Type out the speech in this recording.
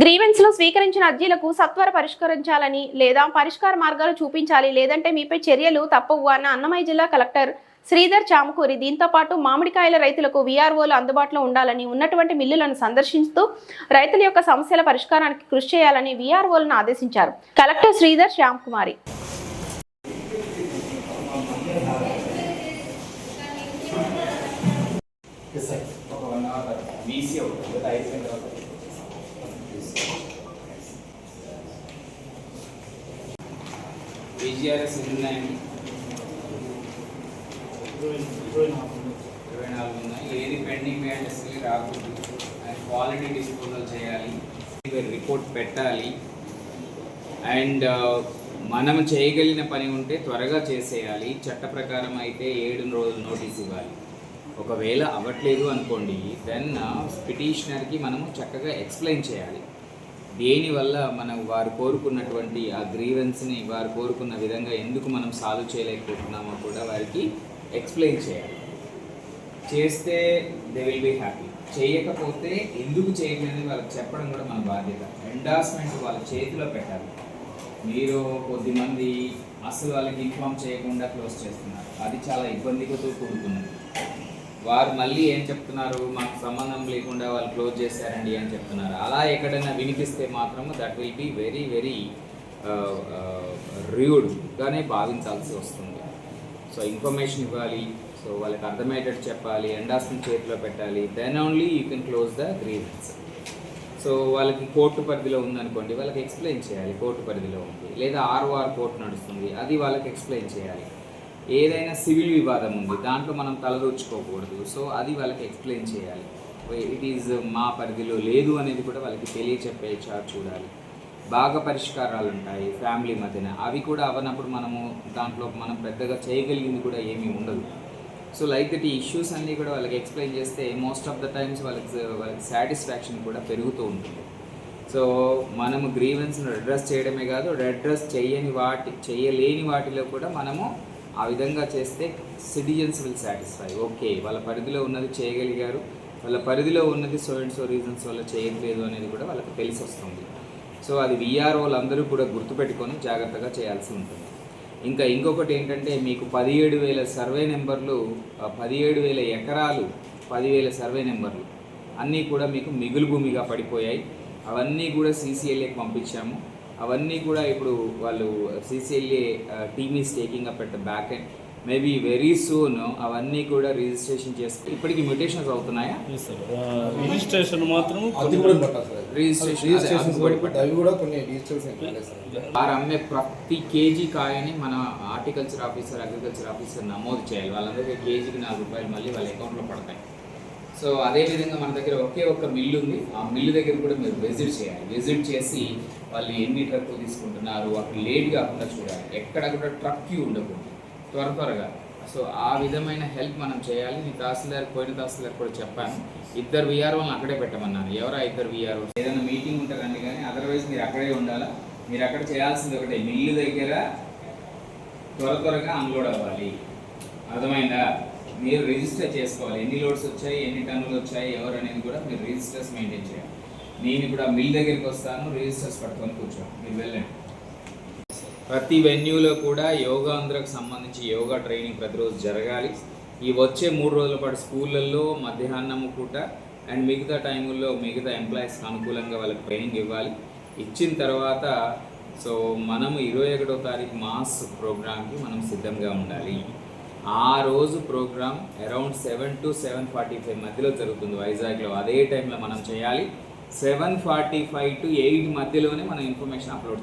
Grievance లో స్వీకరించిన అర్జీలకు సత్వర పరిష్కరించాలని లేదా పరిష్కార మార్గాలు చూపించాలి, లేదంటే మీపై చర్యలు తప్పవు అన్న అన్నమయ్య జిల్లా కలెక్టర్ శ్రీధర్ చామకూరి. దీంతో పాటు మామిడికాయల రైతులకు వీఆర్ఓలు అందుబాటులో ఉండాలని, ఉన్నటువంటి మిల్లులను సందర్శిస్తూ రైతుల యొక్క సమస్యల పరిష్కారానికి కృషి చేయాలని వీఆర్ఓలను ఆదేశించారు కలెక్టర్ శ్రీధర్ చామకూరి. విజిఆర్ఎస్ ఉన్నాయండి, 24 ఉన్నాయి. ఏది పెండింగ్ బ్యాలెన్స్ రాకూడదు, క్వాలిటీ డిస్పోజల్ చేయాలి, రిపోర్ట్ పెట్టాలి. అండ్ మనం చేయగలిగిన పని ఉంటే త్వరగా చేసేయాలి. చట్ట ప్రకారం అయితే 7 రోజులు నోటీస్ ఇవ్వాలి. ఒకవేళ అవ్వట్లేదు అనుకోండి, దెన్ పిటిషనర్కి మనము చక్కగా ఎక్స్ప్లెయిన్ చేయాలి. దేనివల్ల మనం వారు కోరుకున్నటువంటి ఆ గ్రీవెన్స్ని వారు కోరుకున్న విధంగా ఎందుకు మనం సాల్వ్ చేయలేకపోతున్నామో కూడా వారికి ఎక్స్ప్లెయిన్ చేయాలి. చేస్తే దే విల్ బీ హ్యాపీ. చేయకపోతే ఎందుకు చేయలేదని వాళ్ళకి చెప్పడం కూడా మన బాధ్యత. ఎండార్స్మెంట్ వాళ్ళ చేతిలో పెట్టాలి. మీరు కొద్దిమంది అసలు వాళ్ళకి ఇన్ఫామ్ చేయకుండా క్లోజ్ చేస్తున్నారు, అది చాలా ఇబ్బందితో కూడుకున్నది. వారు మళ్ళీ ఏం చెప్తున్నారు, మాకు సంబంధం లేకుండా వాళ్ళు క్లోజ్ చేశారండి అని చెప్తున్నారు. అలా ఎక్కడైనా వినిపిస్తే మాత్రము that will be very very ర్యూడ్గానే భావించాల్సి వస్తుంది. సో ఇన్ఫర్మేషన్ ఇవ్వాలి, సో వాళ్ళకి అర్థమయ్యేటట్టు చెప్పాలి, ఎండార్స్మెంట్ చేతిలో పెట్టాలి. Then only you can close the grievance. So వాళ్ళకి కోర్టు పరిధిలో ఉందనుకోండి, వాళ్ళకి ఎక్స్ప్లెయిన్ చేయాలి కోర్టు పరిధిలో ఉంది, లేదా ఆర్ఓఆర్ కోర్టు నడుస్తుంది, అది వాళ్ళకి ఎక్స్ప్లెయిన్ చేయాలి. ఏదైనా సివిల్ వివాదం ఉంది, దాంట్లో మనం తలదూర్చుకోకూడదు, సో అది వాళ్ళకి ఎక్స్ప్లెయిన్ చేయాలి. ఇట్ ఈజ్ మా పరిధిలో లేదు అనేది కూడా వాళ్ళకి తెలియచెప్పే చూడాలి. బాగా పరిష్కారాలు ఉంటాయి ఫ్యామిలీ మధ్యన, అవి కూడా అవనప్పుడు మనము దాంట్లో మనం పెద్దగా చేయగలిగింది కూడా ఏమీ ఉండదు. సో లైక్ దట్ ఈ ఇష్యూస్ అన్నీ కూడా వాళ్ళకి ఎక్స్ప్లెయిన్ చేస్తే మోస్ట్ ఆఫ్ ద టైమ్స్ వాళ్ళకి సాటిస్ఫాక్షన్ కూడా పెరుగుతూ ఉంటుంది. సో మనము గ్రీవెన్స్ను అడ్రస్ చేయడమే కాదు, అడ్రస్ చేయలేని వాటిలో కూడా మనము ఆ విధంగా చేస్తే సిటిజన్స్ విల్ సాటిస్ఫై. ఓకే, వాళ్ళ పరిధిలో ఉన్నది చేయగలిగారు, వాళ్ళ పరిధిలో ఉన్నది సో అండ్ సో రీజన్స్ వల్ల చేయట్లేదు అనేది కూడా వాళ్ళకి తెలిసి వస్తుంది. సో అది వీఆర్ఓలు అందరూ కూడా గుర్తుపెట్టుకొని జాగ్రత్తగా చేయాల్సి ఉంటుంది. ఇంకొకటి ఏంటంటే, మీకు 17,000 సర్వే నెంబర్లు, 17,000 ఎకరాలు, 10,000 సర్వే నెంబర్లు అన్నీ కూడా మీకు మిగులు భూమిగా పడిపోయాయి. అవన్నీ కూడా సీసీఎల్ఏకి పంపించాము. అవన్నీ కూడా ఇప్పుడు వాళ్ళు CCLA team is taking up at the back end. Maybe very soon అవన్నీ కూడా రిజిస్ట్రేషన్ చేసుకుని ఇప్పటికి మ్యూటేషన్స్ అవుతున్నాయా? రిజిస్ట్రేషన్ మాత్రం వారు అమ్మే ప్రతి కేజీ కాయని మన హార్టికల్చర్ ఆఫీసర్, అగ్రికల్చర్ ఆఫీసర్ నమోదు చేయాలి. వాళ్ళందరికీ కేజీకి ₹4 మళ్ళీ వాళ్ళ అకౌంట్లో పడతాయి. సో అదేవిధంగా మన దగ్గర ఒకే ఒక్క మిల్లు ఉంది, ఆ మిల్లు దగ్గర కూడా మీరు విజిట్ చేయాలి. విజిట్ చేసి వాళ్ళు ఎన్ని ట్రక్కులు తీసుకుంటున్నారు, అక్కడ లేట్ కాకుండా చూడాలి. ఎక్కడ కూడా ట్రక్ క్యూ ఉండకూడదు, త్వరగా. సో ఆ విధమైన హెల్ప్ మనం చేయాలి. నేను పోయిన తహసీల్దార్ కూడా చెప్పాను, 2 వీఆర్ఓలను అక్కడే పెట్టమన్నాను. ఎవరా 2 వీఆర్ఓ? ఏదైనా మీటింగ్ ఉంటారండి, కానీ అదర్వైజ్ మీరు అక్కడే ఉండాలా. మీరు అక్కడ చేయాల్సింది ఒకటే, మిల్లు దగ్గర త్వరగా అన్లోడ్ అవ్వాలి. అర్థమైందా? మీరు రిజిస్టర్ చేసుకోవాలి, ఎన్ని లోడ్స్ వచ్చాయి, ఎన్ని టన్నులు వచ్చాయి, ఎవరు అనేది కూడా మీరు రిజిస్టర్స్ మెయింటైన్ చేయాలి. నేను ఇప్పుడు ఆ మిల్ దగ్గరికి వస్తాను, రిజిస్టర్స్ పట్టుకొని కూర్చోండి, మీరు వెళ్ళండి. ప్రతి వెన్యూలో కూడా యోగాంధ్రకు సంబంధించి యోగా ట్రైనింగ్ ప్రతిరోజు జరగాలి. ఈ వచ్చే 3 రోజుల పాటు స్కూళ్ళల్లో మధ్యాహ్నము పూట అండ్ మిగతా టైముల్లో మిగతా ఎంప్లాయీస్కి అనుకూలంగా వాళ్ళకి ట్రైనింగ్ ఇవ్వాలి. ఇచ్చిన తర్వాత సో మనము 21వ తారీఖు మాస్ ప్రోగ్రామ్కి మనం సిద్ధంగా ఉండాలి. ఆ రోజు ప్రోగ్రామ్ అరౌండ్ 7 to 7:45 మధ్యలో జరుగుతుంది వైజాగ్లో. అదే టైంలో మనం చేయాలి. 7:45 to 8 మధ్యలోనే మనం ఇన్ఫర్మేషన్ అప్లోడ్